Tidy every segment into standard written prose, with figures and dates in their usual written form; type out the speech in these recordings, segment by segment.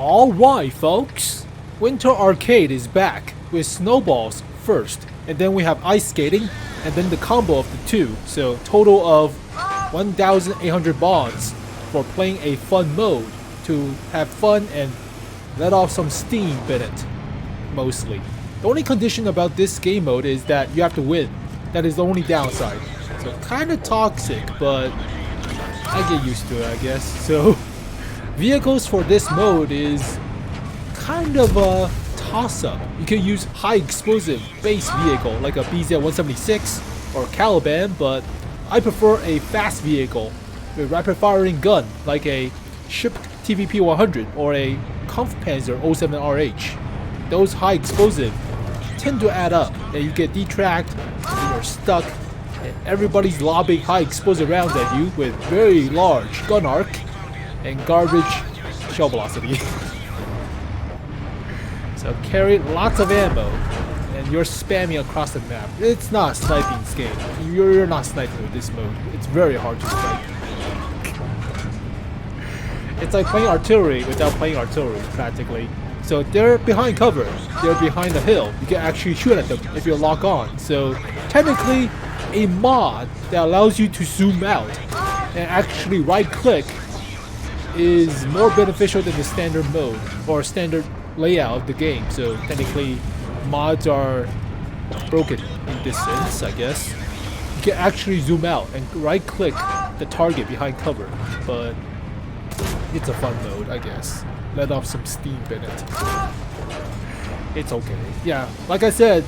Alright folks, Winter Arcade is back with Snowballs first, and then we have ice skating, and then the combo of the two, so total of 1,800 bonds for playing a fun mode to have fun and let off some steam in it, mostly. The only condition about this game mode is that you have to win. That is the only downside. So kinda toxic, but I get used to it, I guess. So vehicles for this mode is kind of a toss-up. You can use high explosive base vehicle like a BZ-176 or Caliban, but I prefer a fast vehicle with rapid firing gun like a ShPTK-TVP 100 or a 𝗪𝗪 07RH. Those high explosive tend to add up and you get detracked and you're stuck and everybody's lobbing high explosive rounds at you with very large gun arc and garbage shell velocity. So carry lots of ammo and you're spamming across the map. It's not a sniping game. You're not sniping with this mode. It's very hard to snipe. It's like playing artillery without playing artillery, practically. So they're behind cover, they're behind the hill. You can actually shoot at them if you lock on. So technically, a mod that allows you to zoom out and actually right click is more beneficial than the standard mode or standard layout of the game. So technically, mods are broken in this sense, I guess. You can actually zoom out and right click the target behind cover, but it's a fun mode, I guess. Let off some steam in it. It's okay. Yeah, like I said,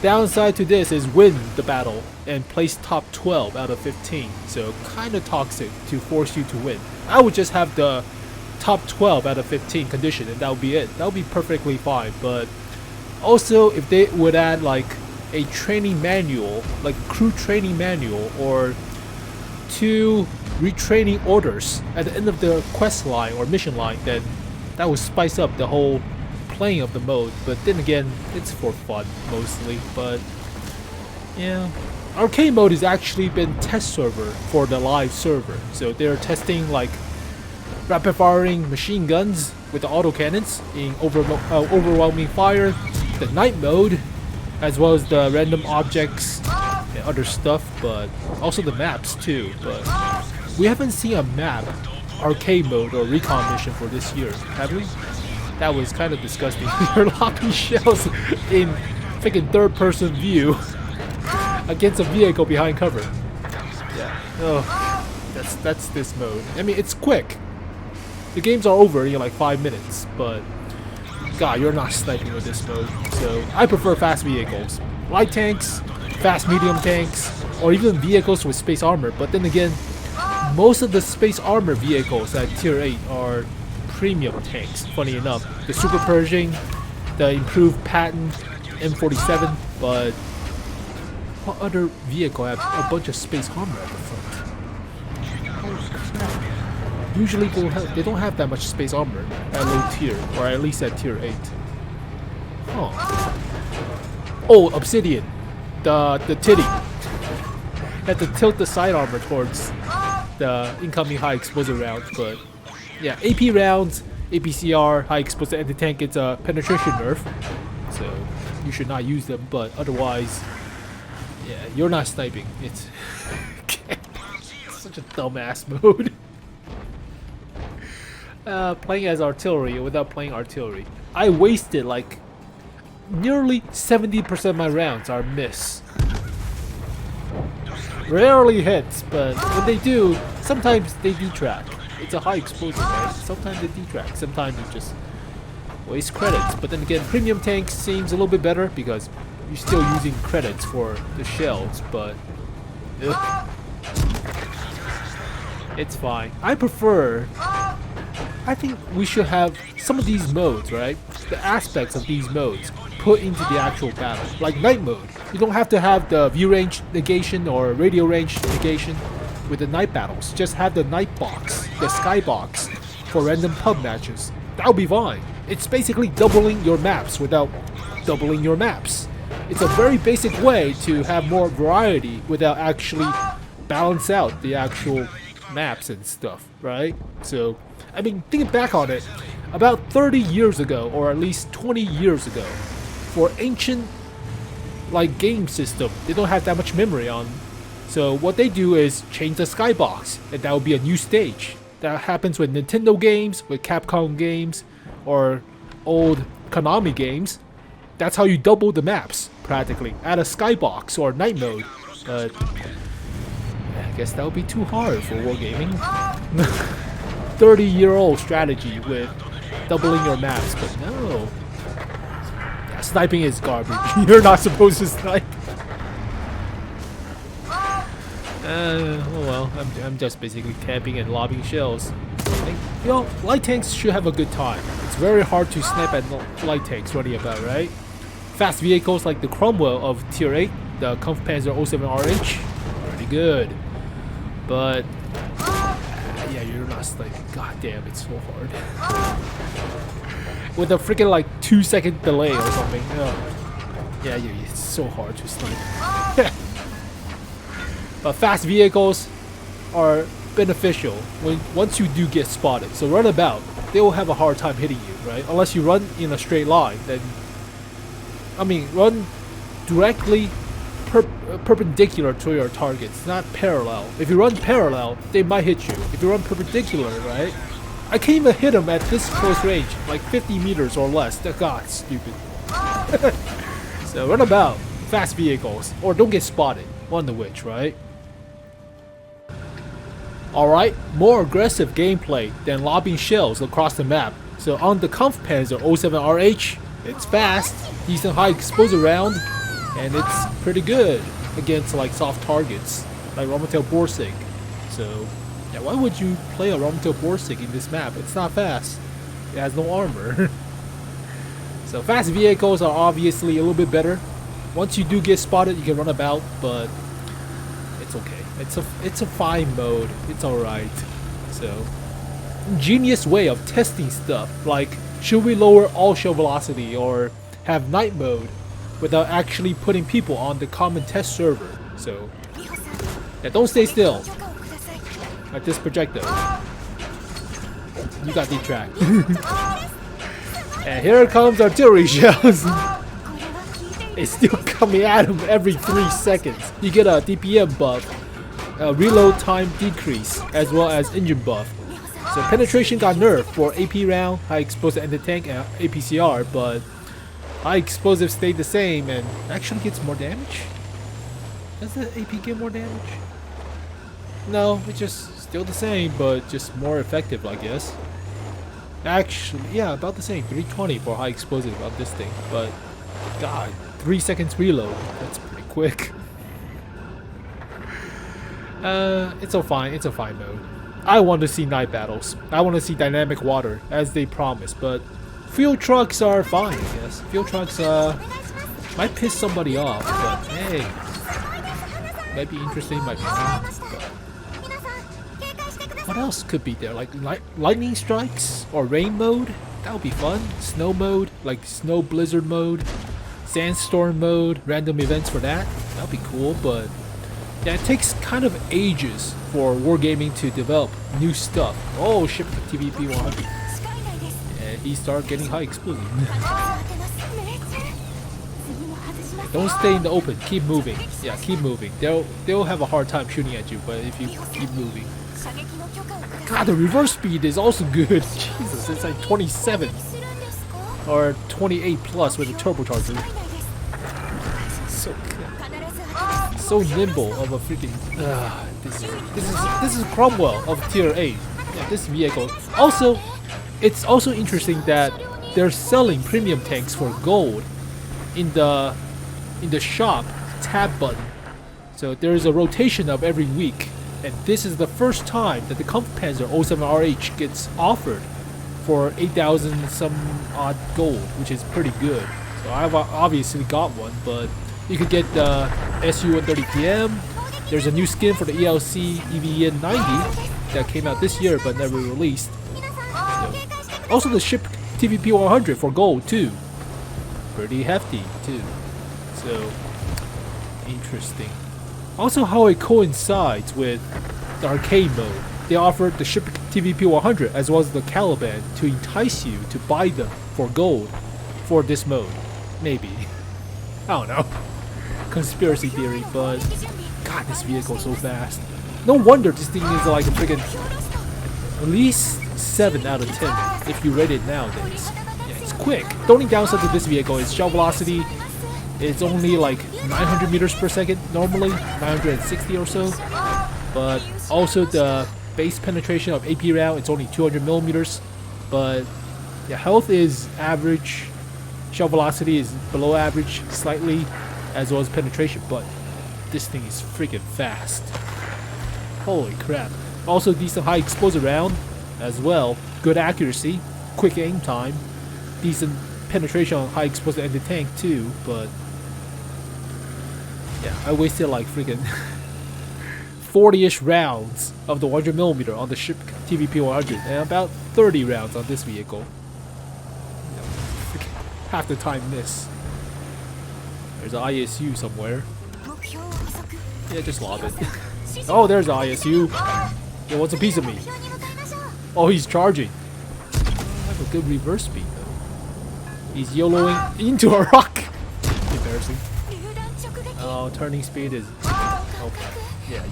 downside to this is win the battle and place top 12 out of 15. So kind of toxic to force you to win. I would just have the top 12 out of 15 condition and that would be it. That would be perfectly fine. But also if they would add like a training manual, like crew training manual or 2 retraining orders at the end of the quest line or mission line, then that would spice up the whole playing of the mode. But then again, it's for fun mostly. But yeah, arcade mode has actually been test server for the live server, so they're testing like rapid firing machine guns with the autocannons in overwhelming fire, the night mode, as well as the random objects and other stuff, but also the maps too. But we haven't seen a map arcade mode or recon mission for this year, have we? That was kind of disgusting. You're locking shells in freaking third-person view against a vehicle behind cover. Yeah. Oh, that's this mode. I mean, it's quick. The games are over in like 5 minutes, but God, you're not sniping with this mode. So I prefer fast vehicles, light tanks, fast medium tanks, or even vehicles with space armor. But then again, most of the space armor vehicles at Tier 8 are premium tanks, funny enough. The Super Pershing, the improved patent M47, but what other vehicle have a bunch of space armor at the front? Holy crap. Usually they don't have that much space armor at low tier, or at least at Tier 8. Oh, Obsidian, the titty. Had to tilt the side armor towards the incoming high explosive rounds, but yeah, AP rounds, APCR, high explosive anti-tank, it's a penetration nerf, so you should not use them, but otherwise, yeah, you're not sniping. It's such a dumbass mode. Playing as artillery without playing artillery. I wasted like nearly 70% of my rounds are miss. Rarely hits, but when they do, sometimes they detract. It's a high explosive, right? Sometimes they detract, sometimes you just waste credits. But then again, premium tanks seems a little bit better because you're still using credits for the shells, but it's fine. I think we should have some of these modes, right? The aspects of these modes put into the actual battle. Like night mode, you don't have to have the view range negation or radio range negation with the night battles. Just have the night box, the sky box for random pub matches. That'll be fine. It's basically doubling your maps without doubling your maps. It's a very basic way to have more variety without actually balance out the actual maps and stuff, right? So, I mean, thinking back on it, about 30 years ago, or at least 20 years ago, for ancient like game system, they don't have that much memory on. So what they do is change the skybox, and that will be a new stage. That happens with Nintendo games, with Capcom games, or old Konami games. That's how you double the maps, practically. Add a skybox or night mode. But I guess that would be too hard for wargaming. 30-year-old strategy with doubling your maps, but no. Yeah, sniping is garbage. You're not supposed to snipe. Oh well, I'm just basically camping and lobbing shells. And, you know, light tanks should have a good time. It's very hard to snipe at light tanks running about, right? Fast vehicles like the Cromwell of Tier VIII, the 𝗪𝗶𝘁𝗄𝗯𝗹𝗪, pretty good. But yeah, you're not sniping. God damn, it's so hard. With a freaking like 2-second delay or something. Yeah, it's so hard to snipe. But fast vehicles are beneficial once you do get spotted. So runabout, they will have a hard time hitting you, right? Unless you run in a straight line, then run directly perpendicular to your targets, not parallel. If you run parallel, they might hit you. If you run perpendicular, right? I can't even hit them at this close range, like 50 meters or less. God, stupid. So runabout, fast vehicles, or don't get spotted. One of which, right? Alright, more aggressive gameplay than lobbing shells across the map. So on the 𝗪𝗶𝘁𝗄𝗯𝗹𝗪, it's fast, decent high exposure round, and it's pretty good against like soft targets like 𝗪𝗶𝘁𝗄𝗹𝗪𝗃. So yeah, why would you play a 𝗪𝗶𝘁𝗄𝗹𝗪𝗃 in this map? It's not fast. It has no armor. So fast vehicles are obviously a little bit better. Once you do get spotted, you can run about, but it's okay. It's a fine mode. It's alright. So ingenious way of testing stuff, like should we lower all shell velocity or have night mode without actually putting people on the common test server. So yeah, don't stay still like this projectile. You got the track. And here comes artillery shells. It's still coming at him every 3 seconds. You get a DPM buff, a reload time decrease, as well as engine buff. So penetration got nerfed for AP round, high explosive anti-tank, and APCR, but high explosive stayed the same and actually gets more damage. Does the AP get more damage? No, it's just still the same, but just more effective, I guess. Actually, yeah, about the same. 320 for high explosive of this thing, but God, 3 seconds reload. That's pretty quick. It's a fine mode. I want to see night battles. I want to see dynamic water, as they promised, but fuel trucks are fine, I guess. Fuel trucks might piss somebody off, but hey, might be interesting, might be not. But what else could be there? Like lightning strikes or rain mode? That would be fun. Snow mode, like snow blizzard mode, sandstorm mode, random events for that. That would be cool, but yeah, it takes kind of ages for wargaming to develop new stuff. Oh, ShPTK-TVP 100. And he started getting high explosive. Don't stay in the open. Keep moving. Yeah, keep moving. They'll have a hard time shooting at you, but if you keep moving. God, the reverse speed is also good. Jesus, it's like 27 or 28 plus with a turbocharger. So good. So nimble of a freaking. This is Cromwell of Tier VIII. Yeah, this vehicle. Also, it's also interesting that they're selling premium tanks for gold in the shop tab button. So there is a rotation of every week, and this is the first time that the 𝗪𝗶𝘁𝗄𝗯𝗹 gets offered for 8,000 some odd gold, which is pretty good. So I've obviously got one, but you could get the SU-130PM. There's a new skin for the ELC EVN-90 that came out this year but never released. So, also the ShPTK-TVP 100 for gold too. Pretty hefty too. So interesting. Also how it coincides with the arcade mode. they offered the ShPTK-TVP 100 as well as the 𝗪𝗁𝗋 to entice you to buy them for gold for this mode. Maybe. I don't know. Conspiracy theory, but God, this vehicle is so fast. No wonder this thing is like a freaking at least 7 out of 10 if you rate it nowadays. Yeah, it's quick. The only downside to this vehicle is shell velocity. It's only like 900 meters per second normally, 960 or so. But also the base penetration of AP round, it's only 200 millimeters. But yeah, health is average. Shell velocity is below average slightly, as well as penetration. But this thing is freaking fast. Holy crap. Also decent high explosive round as well. Good accuracy, quick aim time, decent penetration on high explosive end of tank too, but yeah, I wasted like freaking 40-ish rounds of the 100mm on the ShPTK-TVP 100 and about 30 rounds on this vehicle. You know, half the time miss. There's an ISU somewhere. Yeah, just lob it. Oh, there's an ISU. He wants a piece of me. Oh, he's charging. I have a good reverse speed though. He's YOLOing into a rock. Embarrassing. Oh, turning speed is okay. Yeah.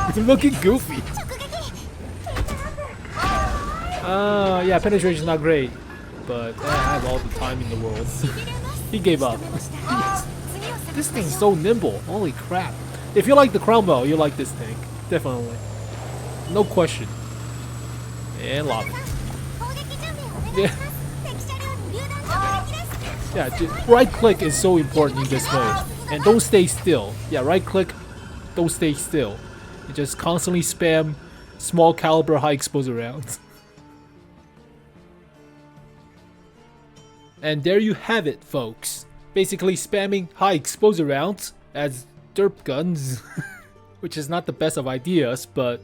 It's looking goofy. Yeah, penetration is not great, but I have all the time in the world. He gave up. This thing's so nimble. Holy crap. If you like the 𝗪𝗁𝗋𝗀, you like this tank. Definitely. No question. And lob it. Yeah. Yeah, right click is so important in this mode. And don't stay still. Yeah, right click, don't stay still. You just constantly spam small caliber high explosive rounds. And there you have it, folks. Basically spamming high explosive rounds as derp guns, which is not the best of ideas, but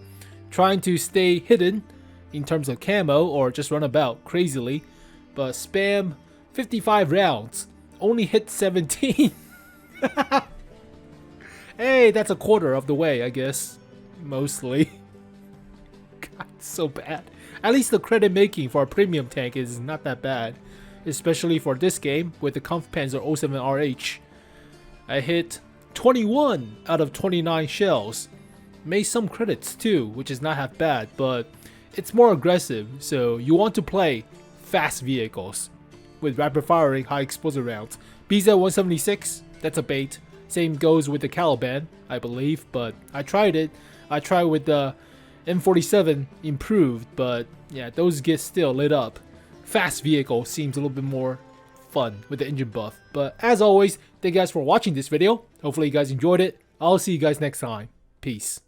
trying to stay hidden in terms of camo or just run about crazily, but spam 55 rounds, only hit 17. Hey, that's a quarter of the way, I guess. Mostly. God, so bad. At least the credit making for a premium tank is not that bad, especially for this game with the Kampfpanzer 07RH. I hit 21 out of 29 shells. Made some credits too, which is not half bad, but it's more aggressive, so you want to play fast vehicles with rapid firing high explosive rounds. BZ-176, that's a bait. Same goes with the 𝗪𝗁𝗋, I believe, but I tried it. I tried with the M47 improved, but yeah, those get still lit up. Fast vehicle seems a little bit more fun with the engine buff. But as always, thank you guys for watching this video. Hopefully you guys enjoyed it. I'll see you guys next time. Peace.